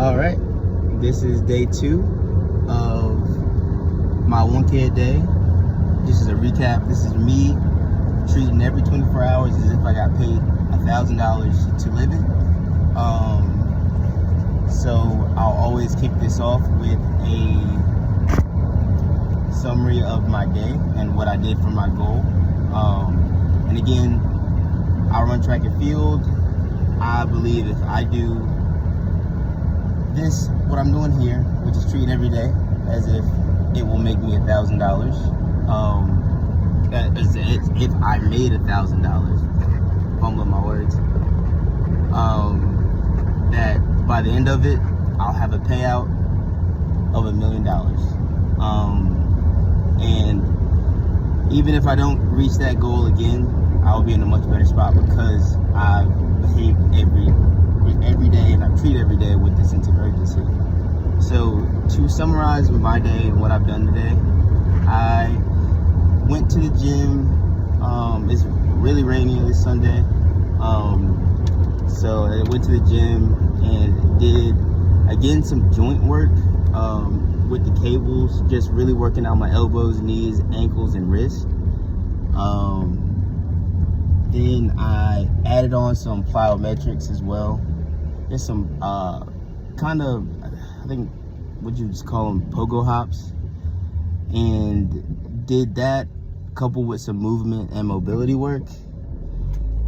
All right, this is day 2 of my 1K a day. This is a recap. This is me treating every 24 hours as if I got paid $1,000 to live it. So I'll always kick this off with a summary of my day and what I did for my goal. And again, I run track and field. I believe if I do this, what I'm doing here, which is treating every day as if it will make me $1,000. As if I made $1,000, fumbling my words. That by the end of it, I'll have a payout of $1 million. And even if I don't reach that goal again, I'll be in a much better spot because I behave every day and I treat every day with this sense of urgency. So to summarize my day and what I've done today, I went to the gym. It's really rainy this Sunday. So I went to the gym and did again some joint work with the cables, just really working out my elbows, knees, ankles, and wrists. Then I added on some plyometrics as well. There's some kind of, I think, what you just call them, pogo hops. And did that coupled with some movement and mobility work.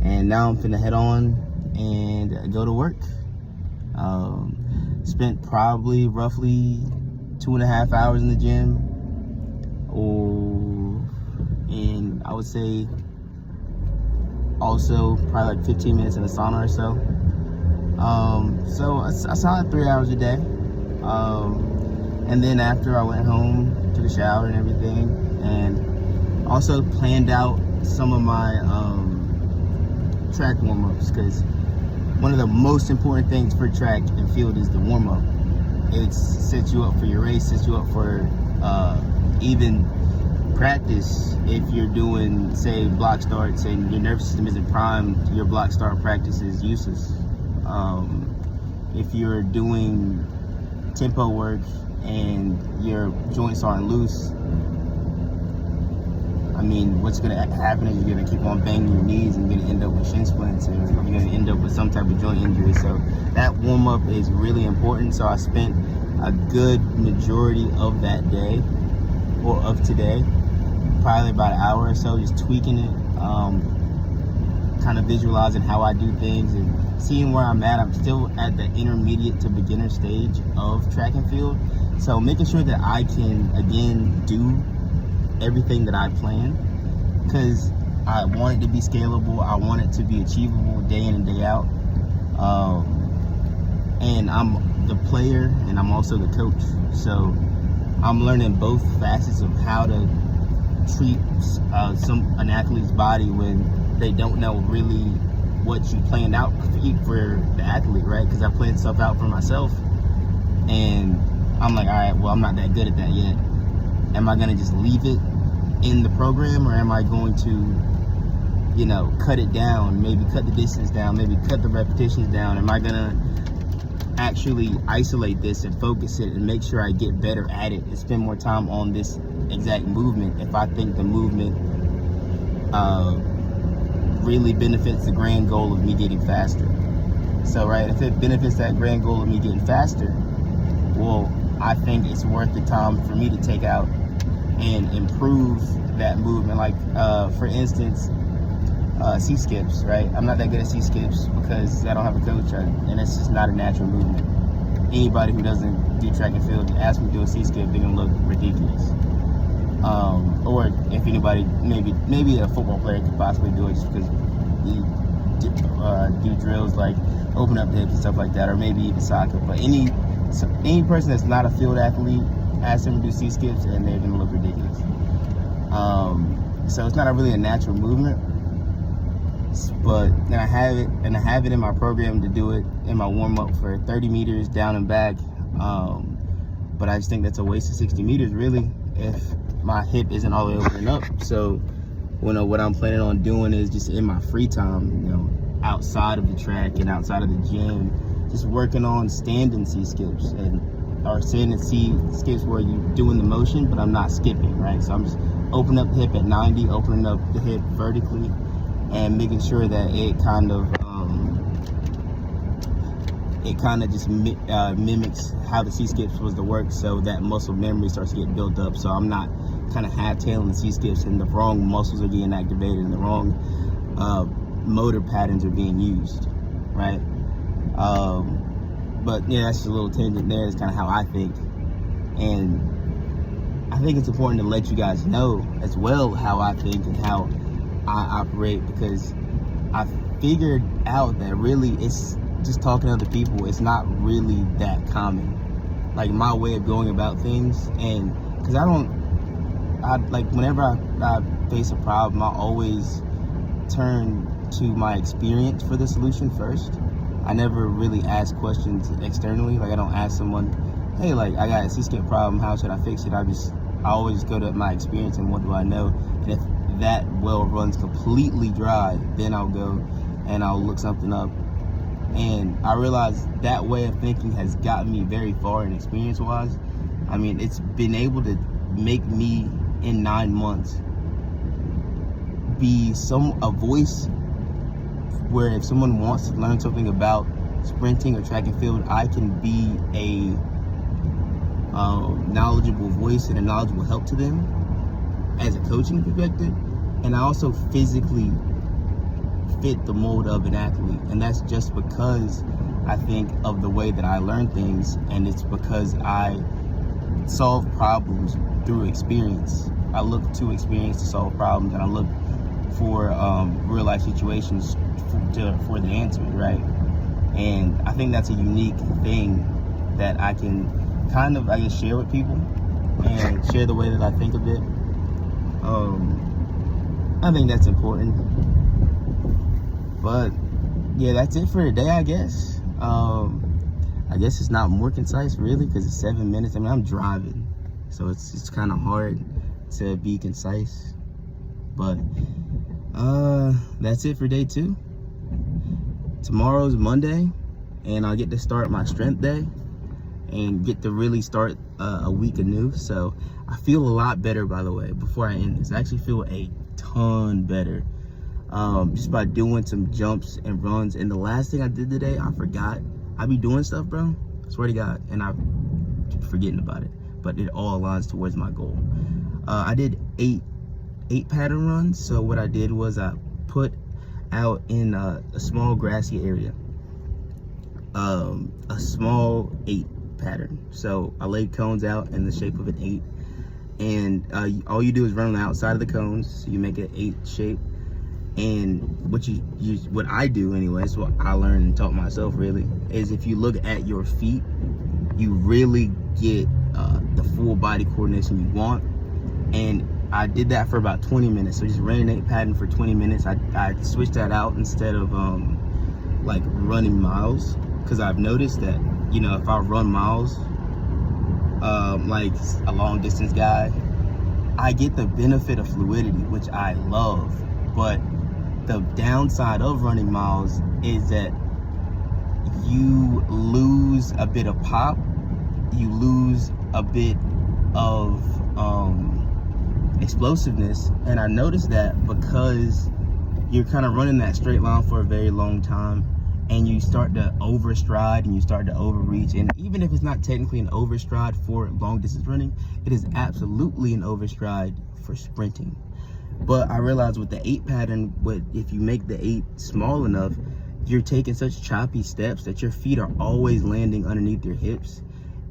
And now I'm finna head on and go to work. Spent probably roughly 2.5 hours in the gym. And I would say also probably like 15 minutes in the sauna or so. So a solid 3 hours a day. And then after I went home, took a shower and everything, and also planned out some of my track warm-ups, because one of the most important things for track and field is the warm-up. It sets you up for your race, sets you up for even practice. If you're doing, say, block starts and your nervous system isn't primed, your block start practice is useless. If you're doing tempo work and your joints aren't loose, I mean, what's going to happen is you're going to keep on banging your knees and you're going to end up with shin splints, or you're going to end up with some type of joint injury. So that warm-up is really important. So I spent a good majority of that day, or of today, probably about an hour or so, just tweaking it, kind of visualizing how I do things and seeing where I'm at. I'm still at the intermediate to beginner stage of track and field. So making sure that I can, again, do everything that I plan, because I want it to be scalable. I want it to be achievable day in and day out. And I'm the player and I'm also the coach. So I'm learning both facets of how to treat an athlete's body when they don't know really what you planned out for the athlete, right? Because I planned stuff out for myself, and I'm like, all right, well, I'm not that good at that yet. Am I gonna just leave it in the program, or am I going to, cut it down, maybe cut the distance down, maybe cut the repetitions down? Am I gonna actually isolate this and focus it and make sure I get better at it and spend more time on this exact movement if I think the movement really benefits the grand goal of me getting faster? So, right, if it benefits that grand goal of me getting faster, well, I think it's worth the time for me to take out and improve that movement. Like, for instance, C-skips, right? I'm not that good at C-skips because I don't have a coach, and it's just not a natural movement. Anybody who doesn't do track and field, ask me to do a C-skip, they're gonna look ridiculous. Or if anybody, maybe a football player could possibly do it just because we do drills like open up the hips and stuff like that, or maybe even soccer. But any person that's not a field athlete, ask them to do C-skips and they're gonna look ridiculous. So it's not really a natural movement, but then I have it in my program to do it in my warm-up for 30 meters down and back. But I just think that's a waste of 60 meters really if my hip isn't all the way over and up. So what I'm planning on doing is just in my free time, outside of the track and outside of the gym, just working on standing C skips or standing C skips where you're doing the motion, but I'm not skipping, right? So I'm just opening up the hip at 90, opening up the hip vertically, and making sure that it kind of just mimics how the C skips was to work, so that muscle memory starts to get built up. So I'm not kind of half-tailing the C skips and the wrong muscles are getting activated and the wrong motor patterns are being used, right? But yeah, that's just a little tangent there. It's kind of how I think, and I think it's important to let you guys know as well how I think and how I operate, because I figured out that really it's just talking to other people. It's not really that common, like my way of going about things. And because whenever I face a problem, I always turn to my experience for the solution first. I never really ask questions externally. Like, I don't ask someone, hey, like, I got a C-skip problem, how should I fix it? I always go to my experience and what do I know. And if that well runs completely dry, then I'll go and I'll look something up. And I realized that way of thinking has gotten me very far in experience-wise. I mean, it's been able to make me, in 9 months, be a voice where if someone wants to learn something about sprinting or track and field, I can be a knowledgeable voice and a knowledgeable help to them as a coaching perspective. And I also physically fit the mold of an athlete, and that's just because I think of the way that I learn things, and it's because I solve problems through experience. I look to experience to solve problems, and I look for real life situations for the answers, right? And I think that's a unique thing that I can kind of, I guess, share with people and share the way that I think of it. I think that's important. But yeah, that's it for today, I guess. I guess it's not more concise really, because it's 7 minutes. I mean, I'm driving, so it's kind of hard to be concise. But that's it for day 2. Tomorrow's Monday, and I'll get to start my strength day and get to really start a week anew. So I feel a lot better, by the way, before I end this. I actually feel a ton better just by doing some jumps and runs. And the last thing I did today, I forgot. I be doing stuff, bro, I swear to God, and I'm forgetting about it, but it all aligns towards my goal. I did 8 pattern runs. So what I did was I put out in a small grassy area a small 8 pattern. So I laid cones out in the shape of an 8, and all you do is run on the outside of the cones, so you make an 8 shape. And what I do anyways, what I learned and taught myself really, is if you look at your feet, you really get the full body coordination you want. And I did that for about 20 minutes. So just ran an 8 pattern for 20 minutes. I switched that out instead of like running miles, because I've noticed that, you know, if I run miles, like a long distance guy, I get the benefit of fluidity, which I love. But the downside of running miles is that you lose a bit of pop, you lose a bit of explosiveness. And I noticed that because you're kind of running that straight line for a very long time, and you start to overstride and you start to overreach. And even if it's not technically an overstride for long distance running, it is absolutely an overstride for sprinting. But I realized with the 8 pattern, if you make the 8 small enough, you're taking such choppy steps that your feet are always landing underneath your hips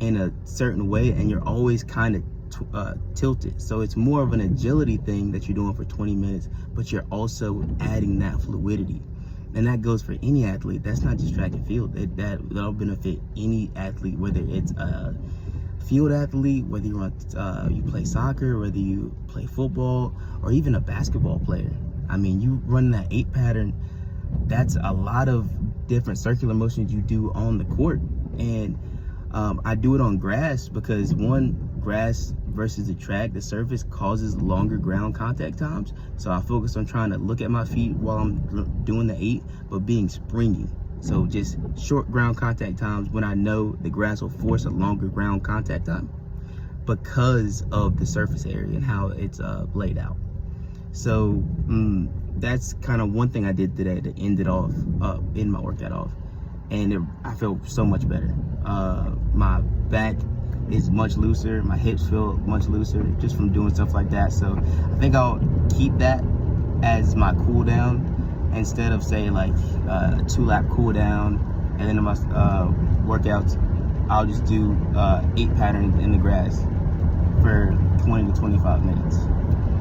in a certain way, and you're always kind of tilted. So it's more of an agility thing that you're doing for 20 minutes, but you're also adding that fluidity. And that goes for any athlete. That's not just track and field. That'll benefit any athlete, whether it's a field athlete, whether you play soccer, whether you play football, or even a basketball player. I mean, you run that 8 pattern, that's a lot of different circular motions you do on the court. And I do it on grass because, one, grass versus the track, the surface causes longer ground contact times. So I focus on trying to look at my feet while I'm doing the 8, but being springy. So just short ground contact times when I know the grass will force a longer ground contact time because of the surface area and how it's laid out. So that's kind of one thing I did today to end it off, end my workout off. And I feel so much better. My back is much looser. My hips feel much looser just from doing stuff like that. So I think I'll keep that as my cool down instead of say like a 2-lap cool down. And then in my workouts, I'll just do 8 patterns in the grass for 20 to 25 minutes.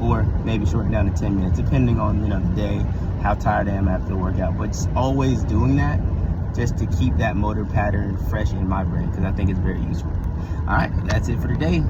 Or maybe shorten down to 10 minutes, depending on the day, how tired I am after the workout. But just always doing that just to keep that motor pattern fresh in my brain, because I think it's very useful. All right, that's it for today.